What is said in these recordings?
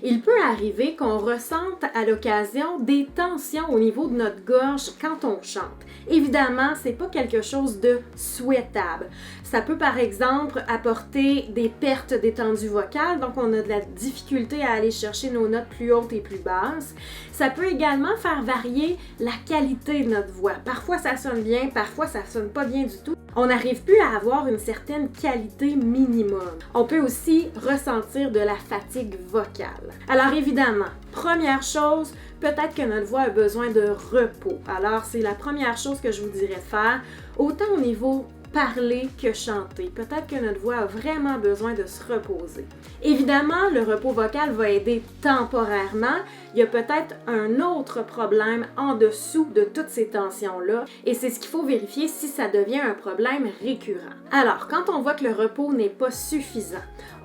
Il peut arriver qu'on ressente à l'occasion des tensions au niveau de notre gorge quand on chante. Évidemment, c'est pas quelque chose de souhaitable. Ça peut par exemple apporter des pertes d'étendue vocale, donc on a de la difficulté à aller chercher nos notes plus hautes et plus basses. Ça peut également faire varier la qualité de notre voix. Parfois ça sonne bien, parfois ça sonne pas bien du tout. On n'arrive plus à avoir une certaine qualité minimum. On peut aussi ressentir de la fatigue vocale. Alors évidemment, première chose, peut-être que notre voix a besoin de repos. Alors c'est la première chose que je vous dirais de faire, autant au niveau parler que chanter. Peut-être que notre voix a vraiment besoin de se reposer. Évidemment, le repos vocal va aider temporairement. Il y a peut-être un autre problème en dessous de toutes ces tensions-là et c'est ce qu'il faut vérifier si ça devient un problème récurrent. Alors, quand on voit que le repos n'est pas suffisant,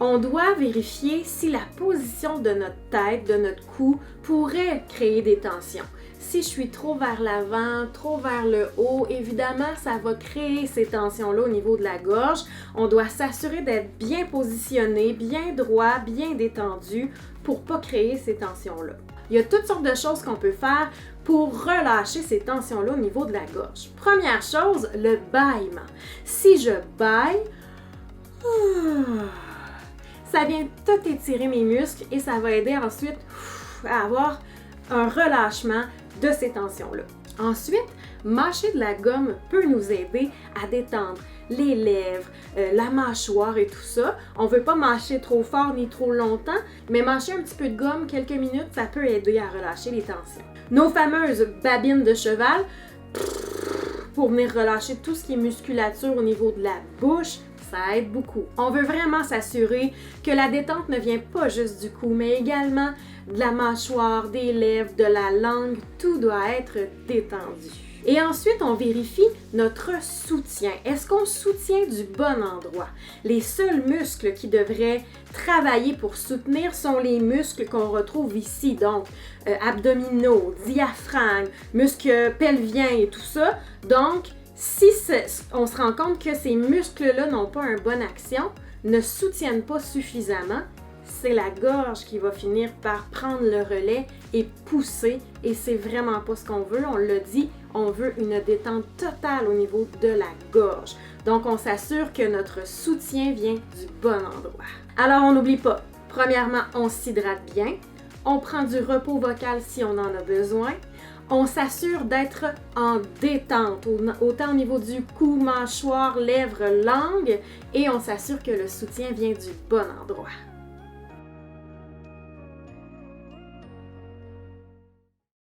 on doit vérifier si la position de notre tête, de notre cou, pourrait créer des tensions. Si je suis trop vers l'avant, trop vers le haut, évidemment, ça va créer ces tensions-là au niveau de la gorge. On doit s'assurer d'être bien positionné, bien droit, bien détendu pour ne pas créer ces tensions-là. Il y a toutes sortes de choses qu'on peut faire pour relâcher ces tensions-là au niveau de la gorge. Première chose, le bâillement. Si je bâille, ça vient tout étirer mes muscles et ça va aider ensuite à avoir un relâchement de ces tensions-là. Ensuite, mâcher de la gomme peut nous aider à détendre les lèvres, la mâchoire et tout ça. On ne veut pas mâcher trop fort ni trop longtemps, mais mâcher un petit peu de gomme quelques minutes, ça peut aider à relâcher les tensions. Nos fameuses babines de cheval, pour venir relâcher tout ce qui est musculature au niveau de la bouche, ça aide beaucoup. On veut vraiment s'assurer que la détente ne vient pas juste du cou, mais également de la mâchoire, des lèvres, de la langue, tout doit être détendu. Et ensuite, on vérifie notre soutien. Est-ce qu'on soutient du bon endroit? Les seuls muscles qui devraient travailler pour soutenir sont les muscles qu'on retrouve ici, donc abdominaux, diaphragme, muscles pelviens et tout ça. Donc, si on se rend compte que ces muscles-là n'ont pas une bonne action, ne soutiennent pas suffisamment, c'est la gorge qui va finir par prendre le relais et pousser et c'est vraiment pas ce qu'on veut. On l'a dit, on veut une détente totale au niveau de la gorge. Donc, on s'assure que notre soutien vient du bon endroit. Alors, on n'oublie pas, premièrement, on s'hydrate bien, on prend du repos vocal si on en a besoin, on s'assure d'être en détente, autant au niveau du cou, mâchoire, lèvres, langue, et on s'assure que le soutien vient du bon endroit.